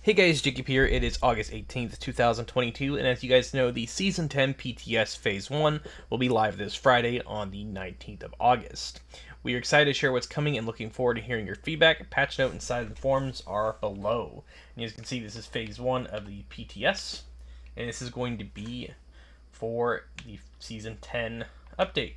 Hey guys, Jacob here. It is August 18th, 2022, and as you guys know, the Season 10 PTS Phase 1 will be live this Friday on the 19th of August. We are excited to share what's coming and looking forward to hearing your feedback. Patch note inside the forums are below. And as you can see, this is Phase 1 of the PTS, and this is going to be for the Season 10 update.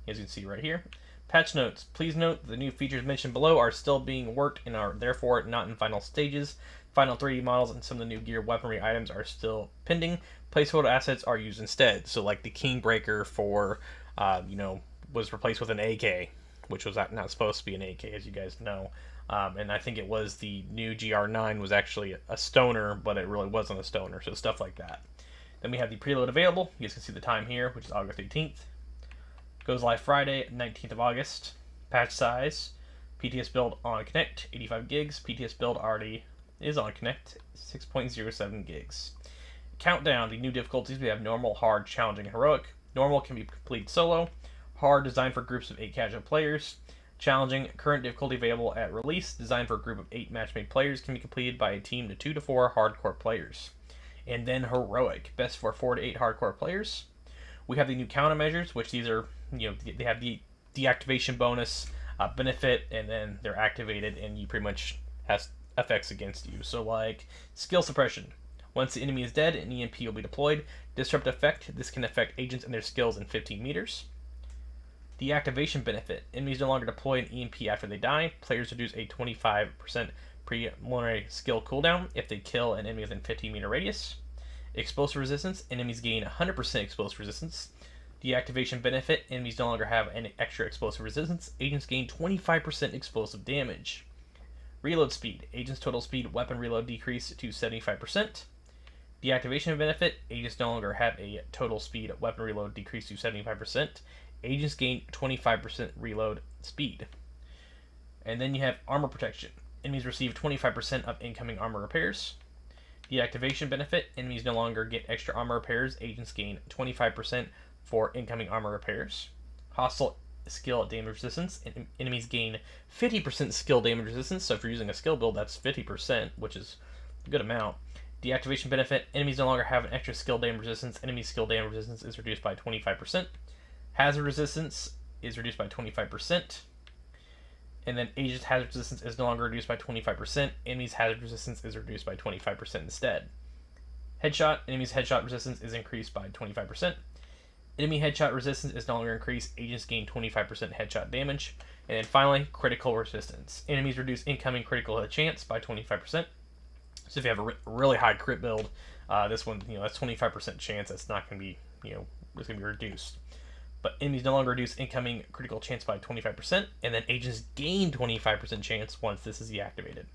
As you can see right here. Patch notes. Please note the new features mentioned below are still being worked and are therefore not in final stages. Final 3D models and some of the new gear weaponry items are still pending. Placeholder assets are used instead. So like the King Breaker for, was replaced with an AK, which was not supposed to be an AK, as you guys know. And I think it was the new GR9 was actually a stoner, but it really wasn't a stoner. So stuff like that. Then we have the preload available. You guys can see the time here, which is August 18th. Goes live Friday, 19th of August. Patch size, PTS build on Connect, 85 gigs. PTS build already is on Connect, 6.07 gigs. Countdown, the new difficulties, we have normal, hard, challenging, heroic. Normal can be completed solo. Hard, designed for groups of 8 casual players. Challenging, current difficulty available at release, designed for a group of 8 match-made players, can be completed by a team of 2 to 4 hardcore players. And then heroic, best for 4 to 8 hardcore players. We have the new countermeasures, which these are, they have the deactivation bonus benefit, and then they're activated, and you pretty much has effects against you. So like skill suppression. Once the enemy is dead, an EMP will be deployed. Disrupt effect. This can affect agents and their skills in 15 meters. Deactivation benefit. Enemies no longer deploy an EMP after they die. Players reduce a 25% preliminary skill cooldown if they kill an enemy within 15 meter radius. Explosive resistance. Enemies gain 100% explosive resistance. Deactivation benefit. Enemies no longer have any extra explosive resistance. Agents gain 25% explosive damage. Reload speed. Agents' total speed weapon reload decreased to 75%. Deactivation benefit. Agents no longer have a total speed weapon reload decreased to 75%. Agents gain 25% reload speed. And then you have armor protection. Enemies receive 25% of incoming armor repairs. Deactivation benefit. Enemies no longer get extra armor repairs. Agents gain 25% for incoming armor repairs. Hostile skill damage resistance. Enemies gain 50% skill damage resistance. So if you're using a skill build, that's 50%, which is a good amount. Deactivation benefit. Enemies no longer have an extra skill damage resistance. Enemy skill damage resistance is reduced by 25%. Hazard resistance is reduced by 25%. And then agent's hazard resistance is no longer reduced by 25%. Enemy's hazard resistance is reduced by 25% instead. Headshot. Enemy's headshot resistance is increased by 25%. Enemy headshot resistance is no longer increased. Agents gain 25% headshot damage. And then finally, critical resistance. Enemies reduce incoming critical hit chance by 25%. So if you have a really high crit build, this one, that's 25% chance. That's not going to be, it's going to be reduced. But enemies no longer reduce incoming critical chance by 25%, and then agents gain 25% chance once this is deactivated.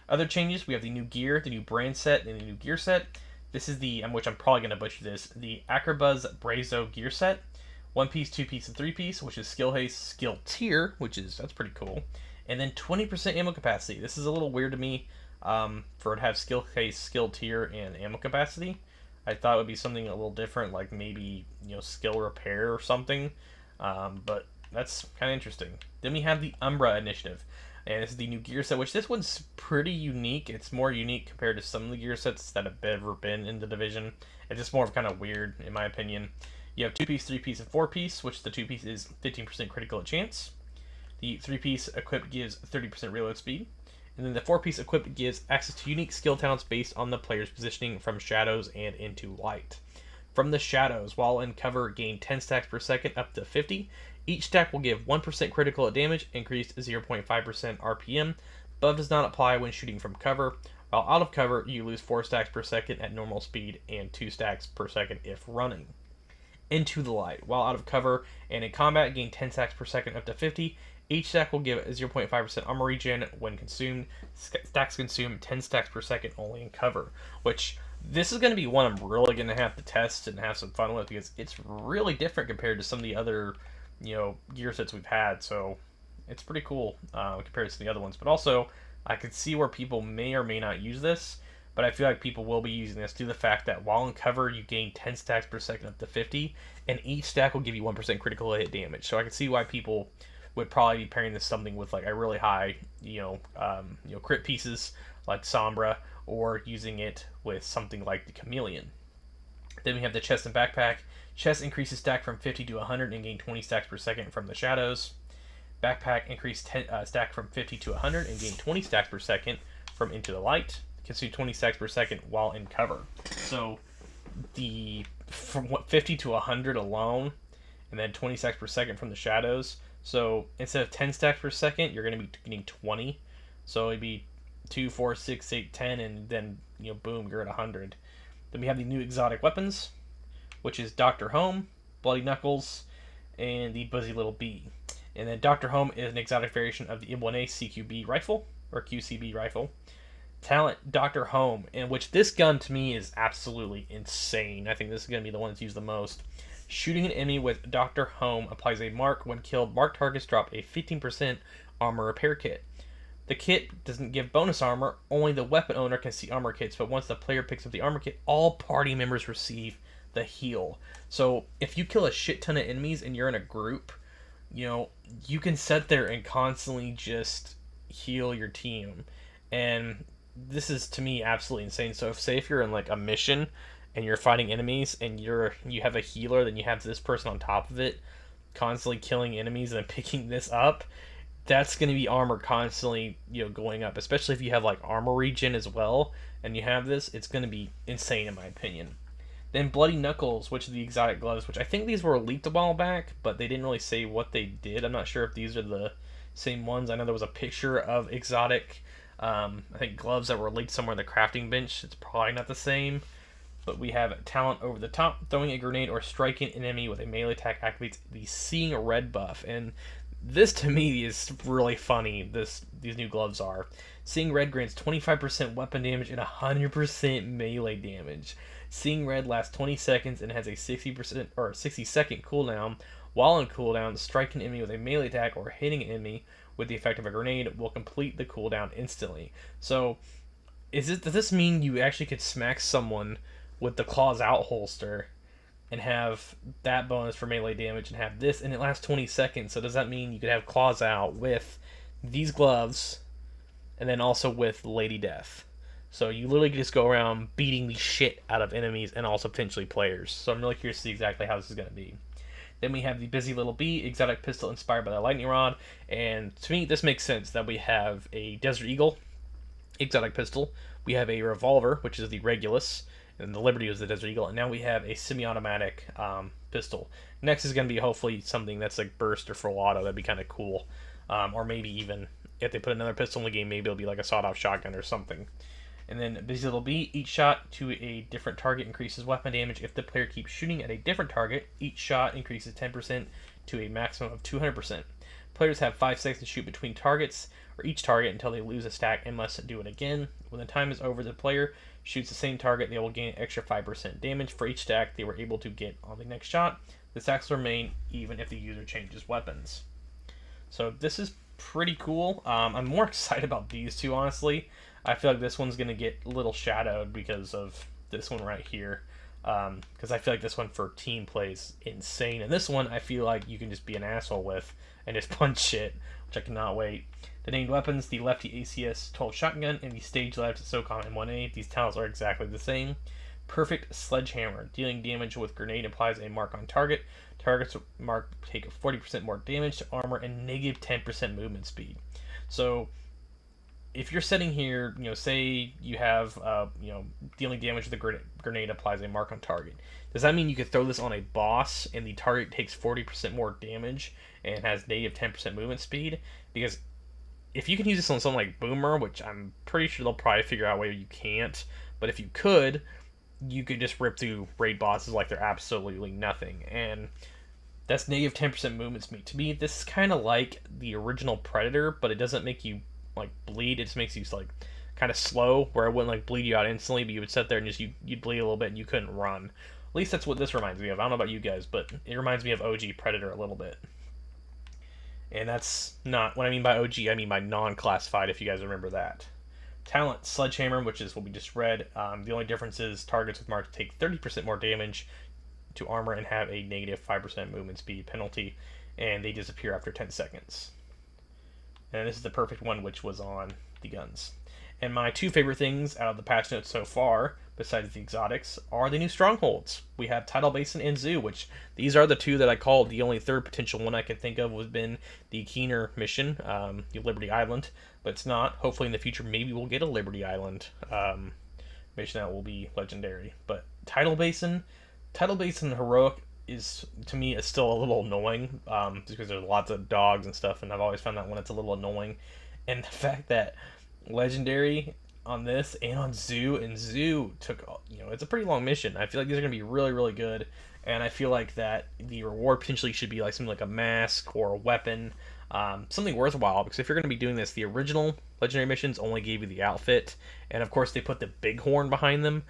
Other changes, we have the new gear, the new brand set, and the new gear set. This is the, which I'm probably going to butcher this, the Acrobuzz Brazo gear set. 1-piece, 2-piece, and 3-piece, which is skill haste, skill tier, that's pretty cool. And then 20% ammo capacity. This is a little weird to me for it to have skill haste, skill tier, and ammo capacity. I thought it would be something a little different, like maybe, skill repair or something. But that's kind of interesting. Then we have the Umbra Initiative. And this is the new gear set, which this one's pretty unique. It's more unique compared to some of the gear sets that have ever been in the division. It's just more of kind of weird, in my opinion. You have 2-piece, 3-piece, and 4-piece, which the 2-piece is 15% critical hit chance. The 3-piece equipped gives 30% reload speed. And then the 4-piece equipped gives access to unique skill talents based on the player's positioning from shadows and into light. From the shadows, while in cover, gain 10 stacks per second up to 50. Each stack will give 1% critical hit damage, increased 0.5% RPM. Buff does not apply when shooting from cover. While out of cover, you lose 4 stacks per second at normal speed and 2 stacks per second if running. Into the light. While out of cover and in combat, gain 10 stacks per second up to 50. Each stack will give 0.5% armor regen when consumed. Stacks consume 10 stacks per second only in cover, which this is going to be one I'm really going to have to test and have some fun with because it's really different compared to some of the other, gear sets we've had. So it's pretty cool compared to the other ones. But also, I could see where people may or may not use this, but I feel like people will be using this due to the fact that while in cover, you gain 10 stacks per second up to 50, and each stack will give you 1% critical hit damage. So I can see why people would probably be pairing this something with like a really high, crit pieces like Sombra or using it with something like the Chameleon. Then we have the chest and backpack. Chest increases stack from 50 to 100 and gain 20 stacks per second from the shadows. Backpack increased stack from 50 to 100 and gain 20 stacks per second from into the light. Consume 20 stacks per second while in cover. So from 50 to 100 alone, and then 20 stacks per second from the shadows. So instead of 10 stacks per second, you're going to be getting 20. So it'd be 2, 4, 6, 8, 10, and then boom, you're at 100. Then we have the new exotic weapons, which is Dr. Home, Bloody Knuckles, and the Buzzy Little Bee. And then Dr. Home is an exotic variation of the M1A CQB rifle, or QCB rifle. Talent, Dr. Home, in which this gun to me is absolutely insane. I think this is going to be the one that's used the most. Shooting an enemy with Dr. Home applies a mark. When killed, marked targets drop a 15% armor repair kit. The kit doesn't give bonus armor, only the weapon owner can see armor kits, but once the player picks up the armor kit, all party members receive the heal. So if you kill a shit ton of enemies and you're in a group, you can sit there and constantly just heal your team. And this is, to me, absolutely insane. So if you're in like a mission and you're fighting enemies and you have a healer, then you have this person on top of it constantly killing enemies and then picking this up, that's going to be armor constantly going up, especially if you have like armor regen as well and you have this. It's going to be insane in my opinion. Then Bloody Knuckles, which are the exotic gloves, which I think these were leaked a while back, but they didn't really say what they did. I'm not sure if these are the same ones. I know there was a picture of exotic I think gloves that were leaked somewhere in the crafting bench. It's probably not the same. But we have talent over the top. Throwing a grenade or striking an enemy with a melee attack activates the Seeing Red buff. And this to me is really funny. These new gloves are. Seeing Red grants 25% weapon damage and 100% melee damage. Seeing Red lasts 20 seconds and has a 60% or 60-second cooldown. While on cooldown, striking an enemy with a melee attack or hitting an enemy with the effect of a grenade will complete the cooldown instantly. So, does this mean you actually could smack someone with the claws out holster and have that bonus for melee damage and have this, and it lasts 20 seconds? So does that mean you could have claws out with these gloves and then also with Lady Death? So you literally just go around beating the shit out of enemies and also potentially players. So I'm really curious to see exactly how this is going to be. Then we have the Busy Little Bee, exotic pistol inspired by the lightning rod. And to me, this makes sense that we have a Desert Eagle, exotic pistol. We have a revolver, which is the Regulus, and the Liberty was the Desert Eagle. And now we have a semi-automatic pistol. Next is going to be hopefully something that's like burst or full auto. That'd be kind of cool. Or maybe even if they put another pistol in the game, maybe it'll be like a sawed-off shotgun or something. And then Busy Little Bee, each shot to a different target increases weapon damage. If the player keeps shooting at a different target, each shot increases 10% to a maximum of 200%. Players have 5 seconds to shoot between targets, or each target, until they lose a stack and must do it again. When the time is over, the player shoots the same target, they will gain an extra 5% damage for each stack they were able to get on the next shot. The stacks will remain even if the user changes weapons. So this is pretty cool. I'm more excited about these two, honestly. I feel like this one's going to get a little shadowed because of this one right here. Because I feel like this one for team play is insane. And this one I feel like you can just be an asshole with and just punch shit, which I cannot wait. The named weapons, the Lefty ACS 12 shotgun and the Stage Left SOCOM M1A. These talents are exactly the same. Perfect Sledgehammer. Dealing damage with grenade implies a mark on target. Targets marked take 40% more damage to armor and negative 10% movement speed. So if you're sitting here, say you have, dealing damage with a grenade applies a mark on target. Does that mean you could throw this on a boss and the target takes 40% more damage and has negative 10% movement speed? Because if you can use this on something like Boomer, which I'm pretty sure they'll probably figure out a way you can't, but if you could just rip through raid bosses like they're absolutely nothing. And that's negative 10% movement speed. To me, this is kind of like the original Predator, but it doesn't make you like bleed. It just makes you like kind of slow, where it wouldn't like bleed you out instantly, but you would sit there and just you'd bleed a little bit and you couldn't run. At least that's what this reminds me of. I don't know about you guys, but it reminds me of OG Predator a little bit. And that's not what I mean by OG. I mean by non-classified, if you guys remember that. Talent, Sledgehammer, which is what we just read. The only difference is targets with marks take 30% more damage to armor and have a negative 5% movement speed penalty, and they disappear after 10 seconds. And this is the perfect one, which was on the guns. And my two favorite things out of the patch notes so far, besides the exotics, are the new strongholds. We have Tidal Basin and Zoo, which these are the two that I called. The only third potential one I could think of would have been the Keener mission, the Liberty Island, but it's not. Hopefully in the future maybe we'll get a Liberty Island mission that will be legendary. But Tidal Basin Heroic is, to me, is still a little annoying, just because there's lots of dogs and stuff, and I've always found that one it's a little annoying. And the fact that legendary on this and on Zoo, and Zoo took, it's a pretty long mission. I feel like these are going to be really, really good, and I feel like that the reward potentially should be like something like a mask or a weapon, something worthwhile, because if you're going to be doing this, the original legendary missions only gave you the outfit, and of course they put the bighorn behind them,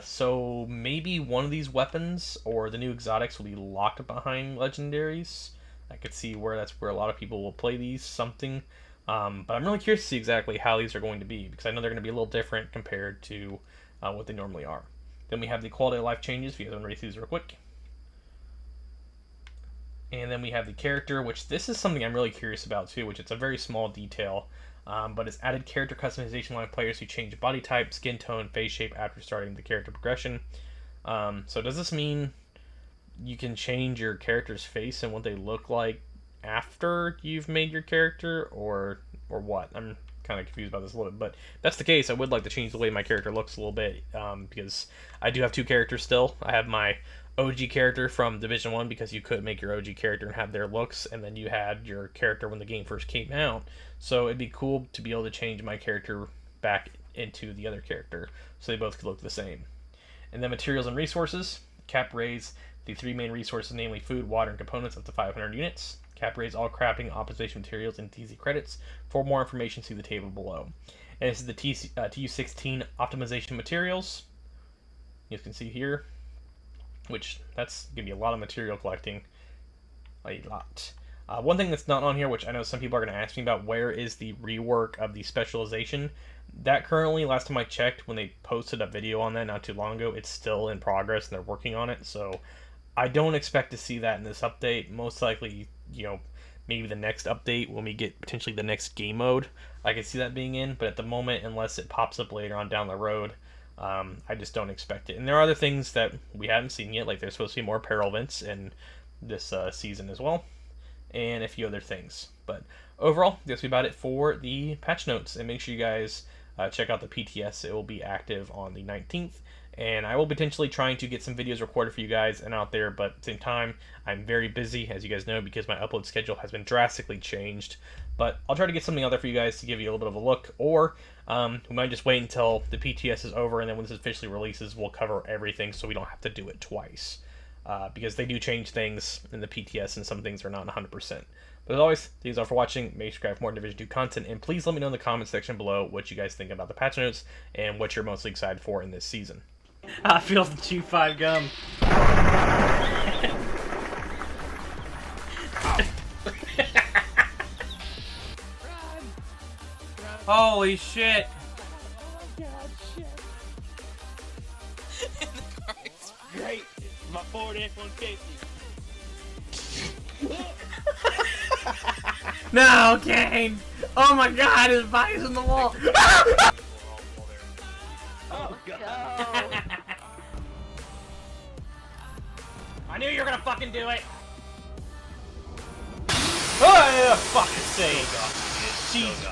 so maybe one of these weapons or the new exotics will be locked behind legendaries. I could see where that's where a lot of people will play these, something. But I'm really curious to see exactly how these are going to be, because I know they're going to be a little different compared to what they normally are. Then we have the quality of life changes, if you guys want to read through these real quick. And then we have the character, which this is something I'm really curious about too, which it's a very small detail, but it's added character customization allowing players who change body type, skin tone, face shape after starting the character progression. So does this mean you can change your character's face and what they look like after you've made your character, or what? I'm kind of confused about this a little bit, but if that's the case, I would like to change the way my character looks a little bit, because I do have two characters still. I have my OG character from Division 1, because you could make your OG character and have their looks, and then you had your character when the game first came out, so it'd be cool to be able to change my character back into the other character, so they both could look the same. And then materials and resources. Cap raise the three main resources, namely food, water, and components, up to 500 units. Cap raise all crafting optimization materials in TZ credits. For more information, see the table below. And this is the TU16 optimization materials. You can see here, which that's going to be a lot of material collecting. A lot. One thing that's not on here, which I know some people are going to ask me about, where is the rework of the specialization? That currently, last time I checked, when they posted a video on that not too long ago, it's still in progress and they're working on it. So I don't expect to see that in this update. Most likely, maybe the next update when we get potentially the next game mode, I could see that being in. But at the moment, unless it pops up later on down the road, I just don't expect it. And there are other things that we haven't seen yet, like there's supposed to be more peril events in this season as well, and a few other things. But overall, that's about it for the patch notes. And make sure you guys check out the PTS. It will be active on the 19th. And I will potentially trying to get some videos recorded for you guys and out there, but at the same time, I'm very busy, as you guys know, because my upload schedule has been drastically changed. But I'll try to get something out there for you guys to give you a little bit of a look, or we might just wait until the PTS is over, and then when this officially releases, we'll cover everything so we don't have to do it twice. Because they do change things in the PTS, and some things are not 100%. But as always, thanks all for watching. Make sure to subscribe for more Division 2 content, and please let me know in the comments section below what you guys think about the patch notes, and what you're mostly excited for in this season. I feel the chew 5 gum. Holy shit! Oh god, shit. In the car, it's Great! My Ford F-150. No, Kane! Oh my god, his body's in the wall! Oh god. I knew you were gonna fucking do it! Oh, yeah, fucking sake! Jesus